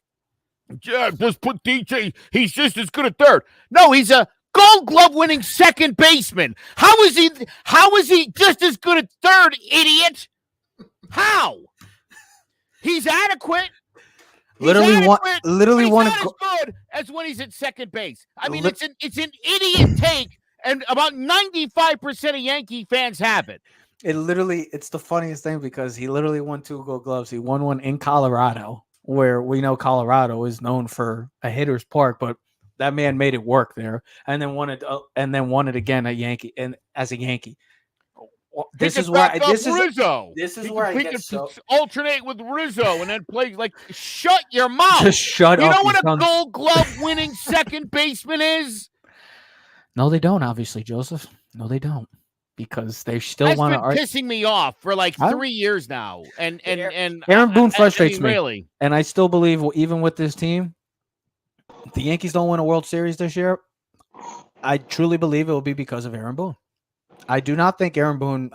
Yeah, just put DJ. He's just as good at third. No, he's a Gold Glove winning second baseman. How is he just as good at third, idiot? How? He's adequate. Literally one as good as when he's at second base. I mean, it's an idiot take, and about 95% of Yankee fans have it. It's the funniest thing because he literally won 2 Gold Gloves. He won one in Colorado, where we know Colorado is known for a hitter's park, but that man made it work there, and then won it again at Yankee and as a Yankee. This is where Rizzo. This is where I get so alternate with Rizzo and then play like shut your mouth. Just shut up. You know what a Gold Glove winning second baseman is? No, they don't. Obviously, Joseph. No, they don't, because they still want to. Pissing me off for like 3 years now, and Aaron Boone frustrates me. Really, and I still believe, even with this team, if the Yankees don't win a World Series this year, I truly believe it will be because of Aaron Boone. I do not think Aaron Boone.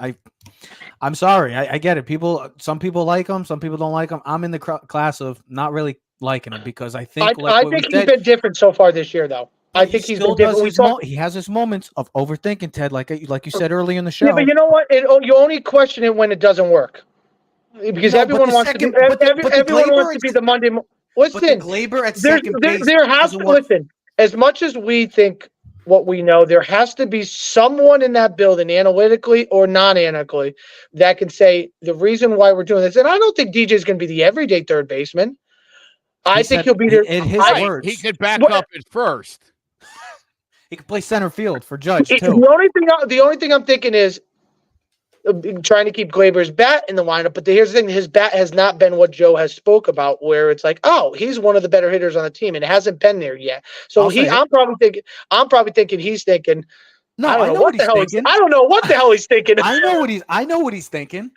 I'm sorry. I get it. Some people like him. Some people don't like him. I'm in the class of not really liking him because I think. I think he's been different so far this year, though. I think he's been different. He has his moments of overthinking, Ted, like you said earlier in the show. Yeah, but you know what? You only question it when it doesn't work, because everyone wants to be the Monday. Listen, Gleyber at second base. There has to listen. As much as we think what we know, there has to be someone in that building, analytically or non-analytically, that can say the reason why we're doing this. And I don't think DJ is going to be the everyday third baseman. I think he'll be there. In his words, he could back up at first. He could play center field for Judge too. The only thing I'm thinking is trying to keep Gleyber's bat in the lineup. But here's the thing: his bat has not been what Joe has spoke about, where it's like, oh, he's one of the better hitters on the team, and it hasn't been there yet. So I'm probably thinking he's thinking. No, I don't know what the hell he's thinking. I don't know what the hell he's thinking. I know what he's thinking.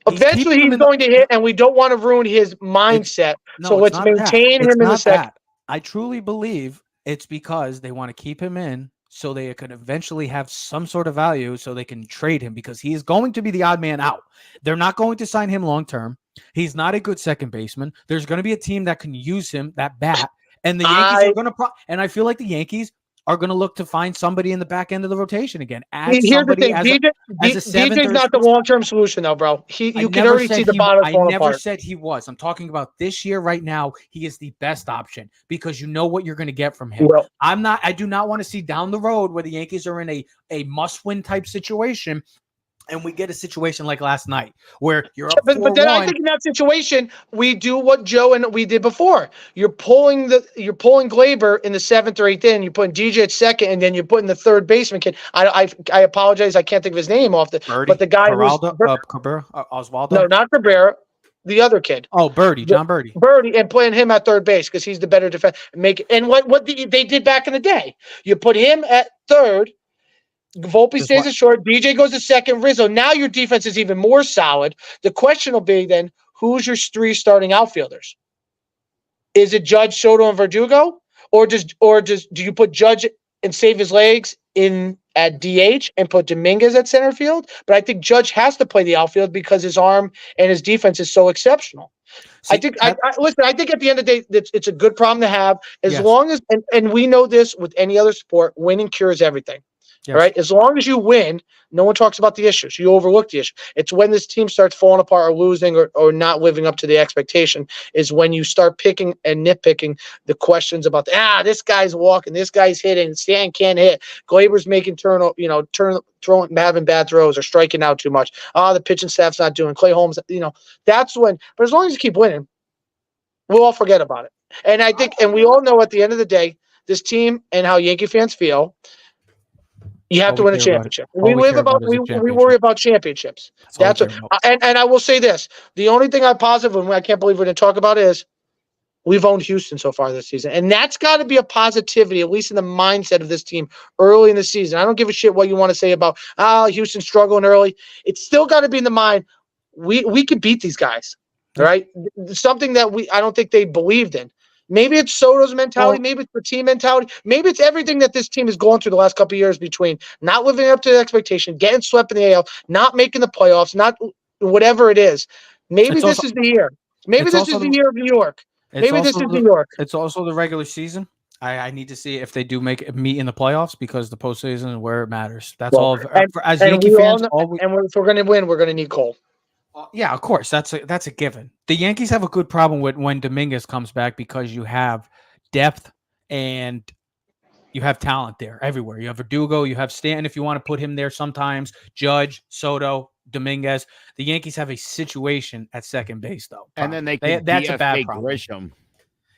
Eventually, he's going to hit, and we don't want to ruin his mindset. So let's maintain him in the second. I truly believe it's because they want to keep him in so they could eventually have some sort of value so they can trade him, because he is going to be the odd man out. They're not going to sign him long term. He's not a good second baseman. There's going to be a team that can use him, that bat, and the Yankees are going to and I feel like the Yankees are going to look to find somebody in the back end of the rotation again. Here's the thing: DJ's not the long-term solution, though, bro. You can already see the bottom falling apart. I never said he was. I'm talking about this year, right now. He is the best option because you know what you're going to get from him. Well, I do not want to see down the road where the Yankees are in a must-win type situation, and we get a situation like last night where you're up 4-1. But then I think in that situation we do what Joe and we did before. You're pulling Gleyber in the 7th or 8th inning. You're putting DJ at second, and then you're putting the third baseman kid. I apologize, I can't think of his name but the guy Oswaldo. No, not Cabrera. The other kid. Oh, John Birdie. Birdie, and playing him at third base because he's the better defense. And what they did back in the day, you put him at third. Volpe stays at short. DJ goes to second. Rizzo. Now your defense is even more solid. The question will be then, who's your 3 starting outfielders? Is it Judge, Soto, and Verdugo, or do you put Judge and save his legs in at DH and put Dominguez at center field. But I think Judge has to play the outfield because his arm and his defense is so exceptional. See, I think listen, I think at the end of the day, it's a good problem to have as Yes. long as, and we know this with any other sport, winning cures everything. Yes. All right. As long as you win, no one talks about the issues. You overlook the issue. It's when this team starts falling apart or losing or not living up to the expectation is when you start picking and nitpicking the questions about this guy's walking, this guy's hitting, Stan can't hit, Glaber's making throwing, having bad throws or striking out too much. The pitching staff's not doing. Clay Holmes, that's when. But as long as you keep winning, we'll all forget about it. And I think, and we all know at the end of the day, this team and how Yankee fans feel. You have to win a championship. We worry about championships. That's what, and I will say this: the only thing I'm positive, and I can't believe we didn't talk about, is we've owned Houston so far this season, and that's got to be a positivity, at least in the mindset of this team early in the season. I don't give a shit what you want to say about Houston struggling early. It's still got to be in the mind. We could beat these guys, right? Something that I don't think they believed in. Maybe it's Soto's mentality. Maybe it's the team mentality. Maybe it's everything that this team has gone through the last couple of years between not living up to the expectation, getting swept in the AL, not making the playoffs, not whatever it is. Maybe this is the year. Maybe this is the year of New York. Maybe this is New York. It's also the regular season. I need to see if they do meet in the playoffs because the postseason is where it matters. That's all. As Yankee fans, and if we're going to win, we're going to need Cole. Yeah, of course. That's a given. The Yankees have a good problem with when Dominguez comes back because you have depth and you have talent there everywhere. You have Verdugo, you have Stanton if you want to put him there sometimes, Judge, Soto, Dominguez. The Yankees have a situation at second base, though. And then that's a bad problem. Grisham.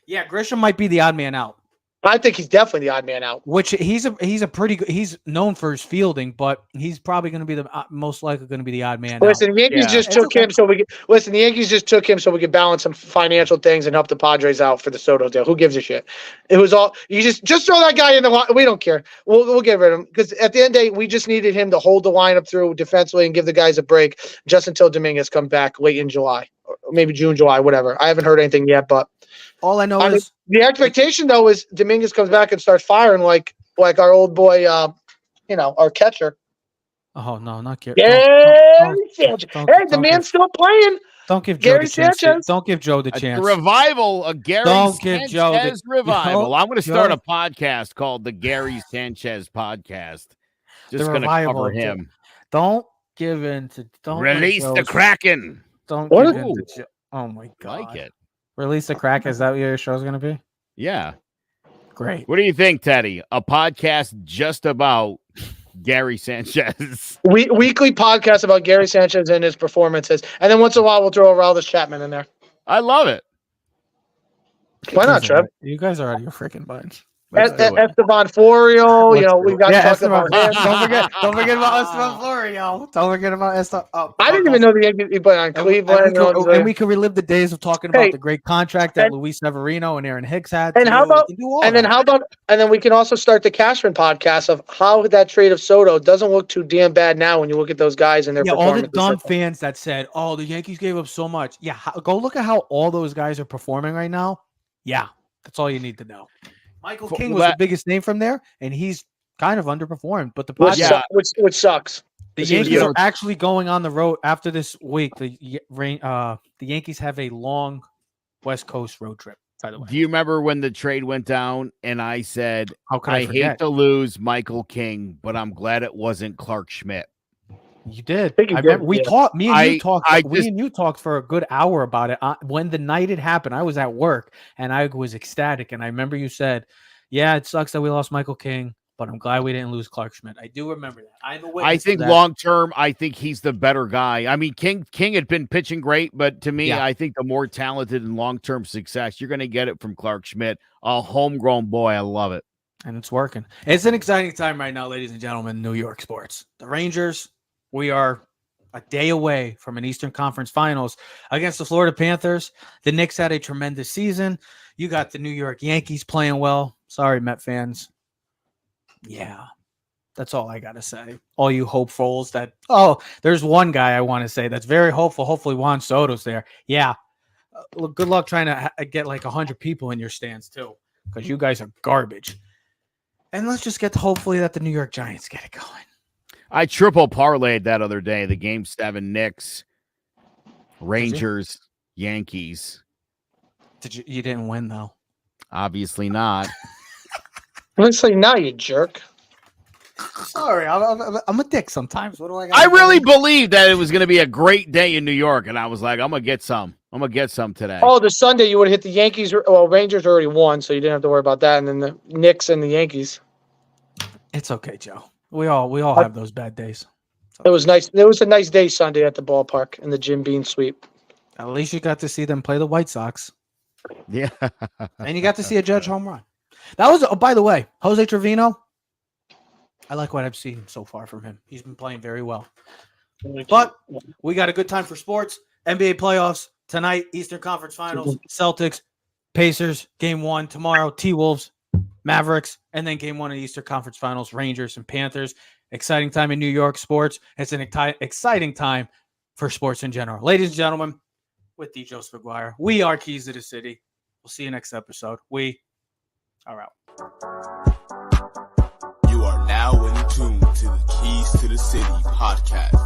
Yeah, Grisham might be the odd man out. I think he's definitely the odd man out. Which he's a pretty good. He's known for his fielding, but he's probably going to be the most likely going to be the odd man. Listen, the Yankees just took him so we could The Yankees just took him so we could balance some financial things and help the Padres out for the Soto deal. Who gives a shit? It was all you just throw that guy in the line. We don't care. We'll get rid of him because at the end of the day, we just needed him to hold the lineup through defensively and give the guys a break just until Dominguez comes back late in July, or maybe June, July, whatever. I haven't heard anything yet, but. All I know is the expectation, though, is Dominguez comes back and starts firing like our old boy, our catcher. Oh no, not Gary. Gary Sanchez. Hey, the man's still playing. Don't give Joe the chance. Don't give Joe the chance. Revival, a Gary Sanchez revival. I'm going to start a podcast called the Gary Sanchez Podcast. Just going to cover him. Don't give in to. Don't release the Kraken. Don't give in to. Oh my God. Like it. Release the crack. Is that what your show's going to be? Yeah. Great. What do you think, Teddy? A podcast just about Gary Sanchez. Weekly podcast about Gary Sanchez and his performances. And then once in a while, we'll throw Aroldis Chapman in there. I love it. Why not, Trev? You guys are out of your freaking minds. Esteban Florio, we got to talk about him. Don't forget about Esteban Florio. Don't forget about Esteban. I didn't even know the Yankees played on Cleveland. And we can relive the days of talking about the great contract that Luis Severino and Aaron Hicks had. And then we can also start the Cashman podcast of how that trade of Soto doesn't look too damn bad now when you look at those guys and their performance. All the dumb fans that said, "Oh, the Yankees gave up so much." Yeah, go look at how all those guys are performing right now. Yeah, that's all you need to know. Michael King was the biggest name from there, and he's kind of underperformed. But which sucks. The Yankees are actually going on the road after this week. The Yankees have a long West Coast road trip. By the way, do you remember when the trade went down? And I said, I hate to lose Michael King, but I'm glad it wasn't Clark Schmidt. You did. I remember we talked. Me and you talked for a good hour about it. When the night it happened, I was at work and I was ecstatic. And I remember you said, "Yeah, it sucks that we lost Michael King, but I'm glad we didn't lose Clark Schmidt." I do remember that. I think long term, I think he's the better guy. I mean, King had been pitching great, but to me, I think the more talented and long term success, you're going to get it from Clark Schmidt, a homegrown boy. I love it, and it's working. It's an exciting time right now, ladies and gentlemen. In New York sports, the Rangers. We are a day away from an Eastern Conference Finals against the Florida Panthers. The Knicks had a tremendous season. You got the New York Yankees playing well. Sorry, Met fans. Yeah, that's all I got to say. All you hopefuls there's one guy I want to say that's very hopeful. Hopefully Juan Soto's there. Yeah. Good luck trying to get like 100 people in your stands too, because you guys are garbage. And let's just get to hopefully that the New York Giants get it going. I triple parlayed that other day. The Game 7 Knicks, Rangers, Yankees. You didn't win though. Obviously not. Let's say now, you jerk. Sorry, I'm a dick sometimes. What do I got? I really believed that it was going to be a great day in New York, and I was like, I'm going to get some. I'm going to get some today. Oh, the Sunday you would have hit the Yankees. Well, Rangers already won, so you didn't have to worry about that. And then the Knicks and the Yankees. It's okay, Joe. We all have those bad days. It was nice. It was a nice day Sunday at the ballpark in the Jim Beam sweep. At least you got to see them play the White Sox. Yeah. And you got to see a Judge home run. That was, by the way, Jose Trevino. I like what I've seen so far from him. He's been playing very well. But we got a good time for sports. NBA playoffs tonight, Eastern Conference Finals, Celtics, Pacers, Game 1. Tomorrow, T-Wolves, Mavericks, and then Game 1 of the Eastern Conference Finals, Rangers and Panthers. Exciting time in New York sports. It's an exciting time for sports in general. Ladies and gentlemen, with D. Joseph McGuire, we are Keys to the City. We'll see you next episode. We are out. You are now in tune to the Keys to the City podcast.